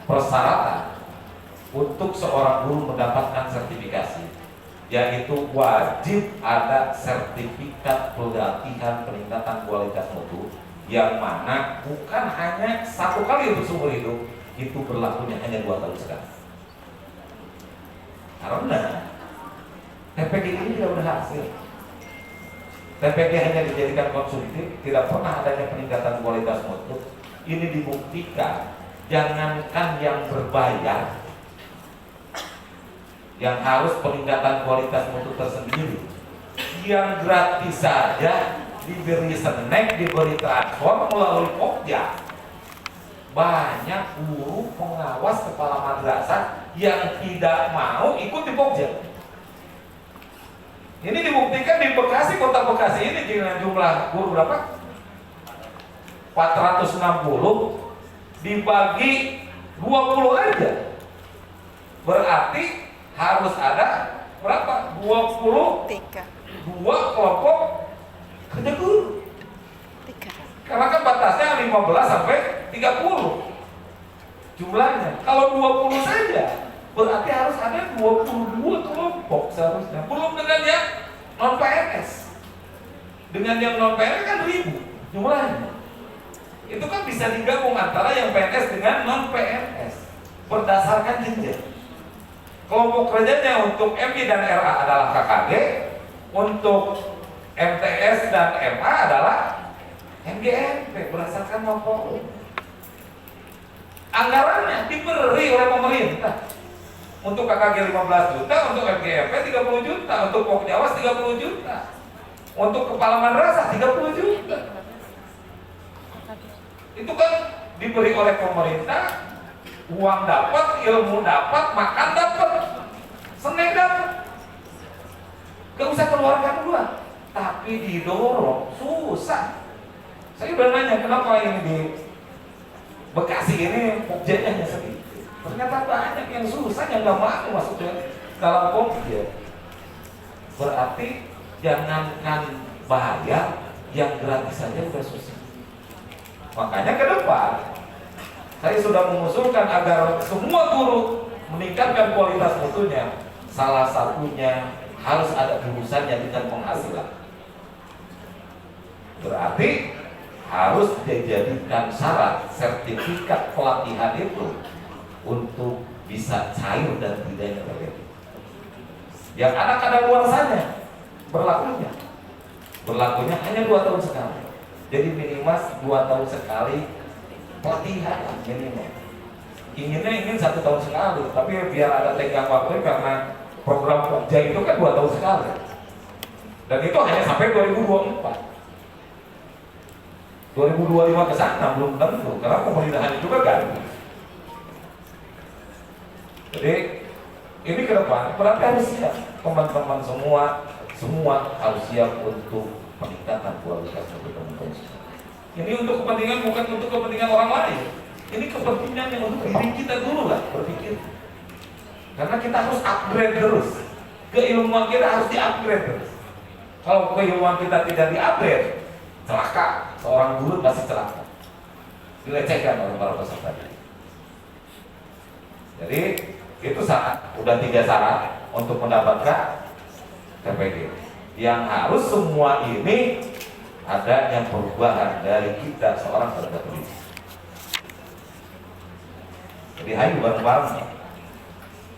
persyaratan untuk seorang guru mendapatkan sertifikasi, yaitu wajib ada sertifikat pelatihan peningkatan kualitas mutu yang mana bukan hanya satu kali untuk seumur hidup, itu berlakunya hanya 2 tahun sekali. Karena TPG ini tidak berhasil. TPG hanya dijadikan konsumtif, tidak pernah adanya peningkatan kualitas mutu. Ini dibuktikan, jangankan yang berbayar, yang harus peningkatan kualitas mutu tersendiri, yang gratis saja diberi snack, diberi transport melalui Pokja. Banyak guru, pengawas, kepala madrasah yang tidak mau ikut di Pokja. Ini dibuktikan di Bekasi, kota Bekasi ini dengan jumlah guru berapa? 460 dibagi 20 aja. Berarti harus ada berapa? 22 kelompok kerja guru. Karena kan batasnya 15 sampai 30 jumlahnya. Kalau 20 saja berarti harus ada 22 kelompok seharusnya. Belum dengan yang non PNS. Dengan yang non PNS kan 1000 jumlahnya. Itu kan bisa digabung antara yang PNS dengan non PNS berdasarkan jenjang. Kelompok kerjanya untuk MI dan RA adalah KKG, untuk MTS dan MA adalah MGMP berdasarkan nomor. Anggarannya diberi oleh pemerintah. Untuk KKG 15 juta, untuk MGMP 30 juta, untuk Pokjawas 30 juta, untuk kepala madrasah 30 juta. Itu kan diberi oleh pemerintah, uang dapat, ilmu dapat, makan dapat, snack dapat. Gak usah keluarkan uang, tapi didorong, susah. Saya udah nanya kenapa ini di Bekasi ini Pokjanya hanya sedikit. Ternyata banyak yang susah yang gak mau masuk dalam Pokja. Berarti jangankan bayar, yang gratis saja udah susah. Makanya ke depan saya sudah mengusulkan agar semua guru meningkatkan kualitas mutunya. Salah satunya harus ada urusannya dengan penghasilan. Berarti harus dijadikan syarat sertifikat pelatihan itu untuk bisa cair dan tidaknya terjadi. Yang anak ada luarsanya berlakunya hanya 2 tahun sekali. Jadi minimal 2 tahun sekali pelatihan minimal. Ingin 1 tahun sekali, tapi biar ada tenggang waktu karena program Pokja itu kan 2 tahun sekali. Dan itu hanya sampai 2024. 2025 ke sana belum tentu karena pemerintahan itu juga ganti. Jadi ini ke depan berarti harus siap, teman-teman semua harus siap untuk peningkatan kualitas teman-teman. Ini untuk kepentingan, bukan untuk kepentingan orang lain. Ini kepentingan yang untuk diri kita dulu lah berpikir. Karena kita harus upgrade terus. Keilmuan kita harus di-upgrade terus. Kalau keilmuan kita tidak di-upgrade, celaka. Seorang guru pasti celaka. Dilecehkan oleh para peserta. Jadi itu syarat, udah 3 syarat untuk mendapatkan TPG. Yang harus semua ini ada yang perubahan dari kita seorang peserta pendidik. Jadi ayo bareng-bareng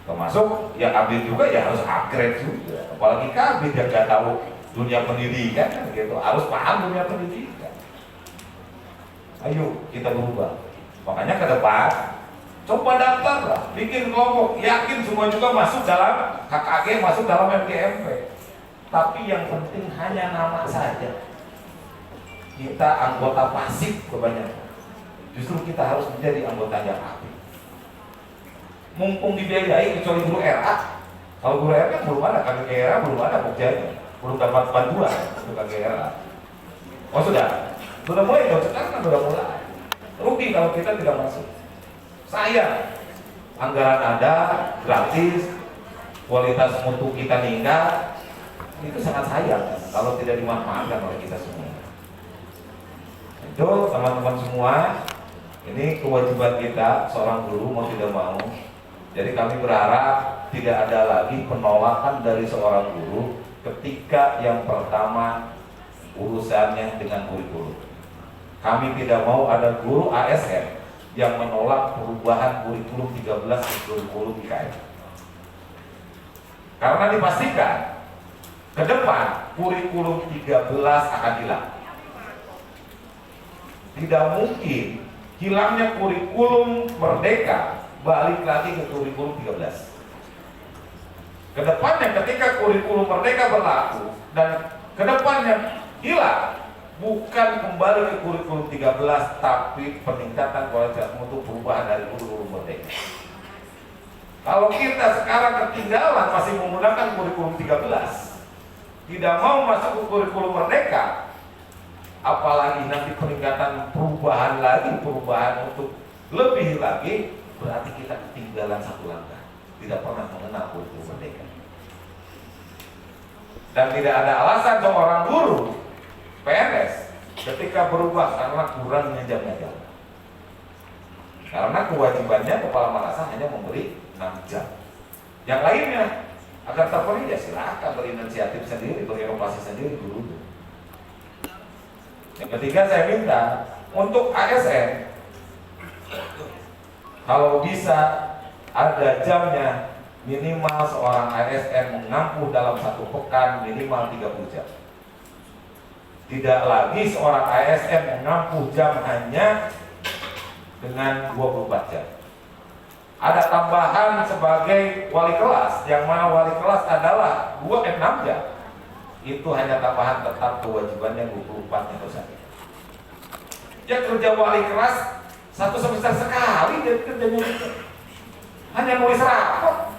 Termasuk ya kabin juga ya harus upgrade juga. Apalagi kabin yang nggak tahu dunia pendidikan kan gitu, harus paham dunia pendidikan. Ayo kita berubah. Makanya ke depan coba daftar lah, bikin kelompok, yakin semua juga masuk dalam KKG, masuk dalam MGMP. Tapi yang penting hanya nama saja. Kita anggota pasif kebanyakan. Justru kita harus menjadi anggota yang aktif. Mumpung dibiayai kecuali guru RA. Kalau guru RA kan belum ada, KGRA belum ada buktinya, belum dapat bantuan untuk KGRA. Oh sudah mulai dong, sekarang kan sudah mulai. Rugi kalau kita tidak masuk. Sayang, anggaran ada, gratis, kualitas mutu kita meningkat, itu sangat sayang kalau tidak dimanfaatkan oleh kita semua. Itu teman-teman semua, ini kewajiban kita seorang guru mau tidak mau. Jadi kami berharap tidak ada lagi penolakan dari seorang guru ketika yang pertama urusannya dengan kurikulum. Kami tidak mau ada guru ASN yang menolak perubahan kurikulum 13 ke kurikulum IKN. Karena dipastikan ke depan kurikulum 13 akan hilang. Tidak mungkin hilangnya kurikulum merdeka balik lagi ke kurikulum 13. Kedepannya ketika kurikulum merdeka berlaku dan kedepannya hilang, bukan kembali ke kurikulum 13 tapi peningkatan kualitas mutu perubahan dari kurikulum merdeka. Kalau kita sekarang ketinggalan masih menggunakan kurikulum 13, tidak mau masuk ke kurikulum merdeka, apalagi nanti peningkatan perubahan lagi, perubahan untuk lebih lagi, berarti kita ketinggalan satu langkah, tidak pernah mengenal kurikulum merdeka. Dan tidak ada alasan seorang guru PNS ketika berubah karena kurangnya jamnya jam. Karena kewajibannya kepala madrasah hanya memberi 6 jam. Yang lainnya agar terpenuhi ya silakan berinisiatif sendiri, berinovasi sendiri dulu. Yang ketiga saya minta untuk ASN kalau bisa ada jamnya, minimal seorang ASN mengampu dalam satu pekan minimal 30 jam. Tidak lagi seorang ASN mengampu jam hanya dengan 24 jam. Ada tambahan sebagai wali kelas, yang mana wali kelas adalah 6 jam. Itu hanya tambahan tetap kewajibannya 24 jam saja. Ya kerja wali kelas satu semester sekali dia kerjanya itu. Hanya nulis rapor.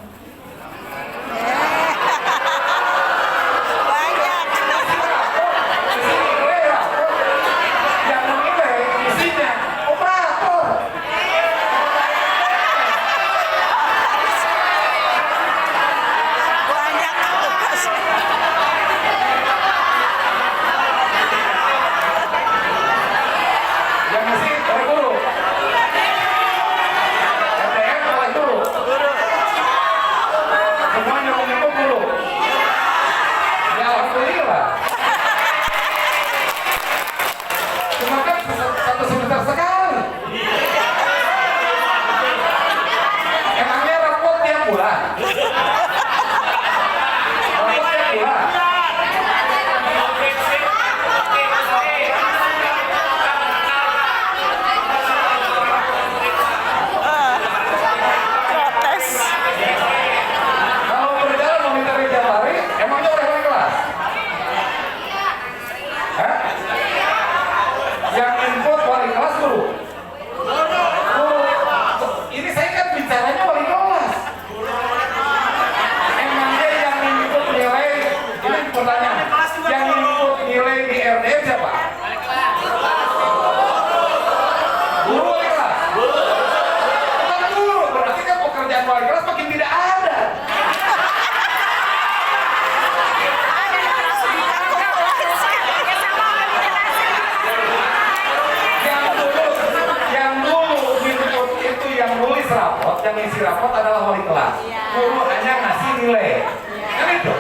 Yang ngisi rapot adalah wali kelas, guru hanya ngasih nilai, kan itu.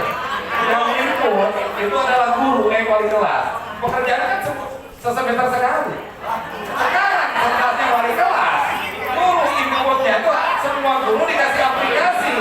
Yang input itu adalah guru, wali kelas. Pekerjaan kan sesemester sekali. Sekarang setelahnya wali kelas, guru inputnya itu semua guru dikasih aplikasi.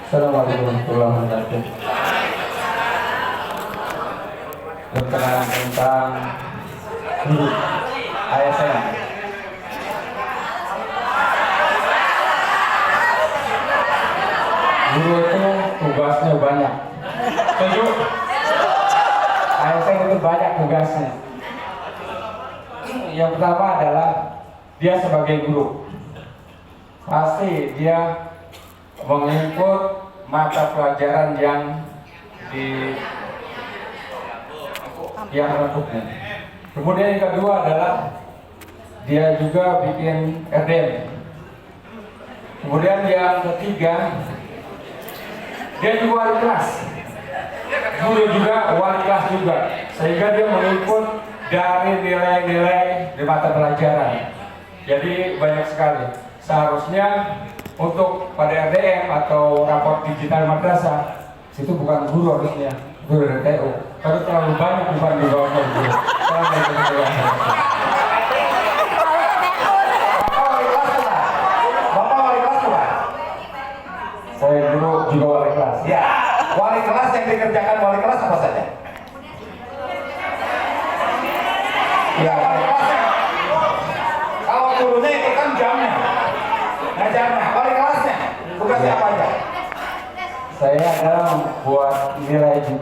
Assalamualaikum warahmatullahi wabarakatuh. Berkenaan tentang guru, ASN. Guru itu tugasnya banyak. Setuju? ASN itu banyak tugasnya. Yang pertama adalah dia sebagai guru. Pasti dia mengikut mata pelajaran yang untuknya. Kemudian yang kedua adalah dia juga bikin RDM. Kemudian yang ketiga, dia juga wali kelas. Guru juga wali kelas juga, sehingga dia mengikut dari nilai-nilai di mata pelajaran. Jadi banyak sekali. Seharusnya untuk pada RDM atau raport digital madrasah itu bukan guru harusnya, guru RTU. Tapi terlalu banyak bukan di bawahnya guru. Bapak wali kelas bukan? Saya guru juga wali kelas. Ya, wali kelas yang dikerjakan wali kelas apa saja? Ya, wali kelasnya. Kalau gurunya itu kan jamnya, ngajarnya. Wali kelasnya, tugasnya apa aja? Saya adalah buat nilai juga.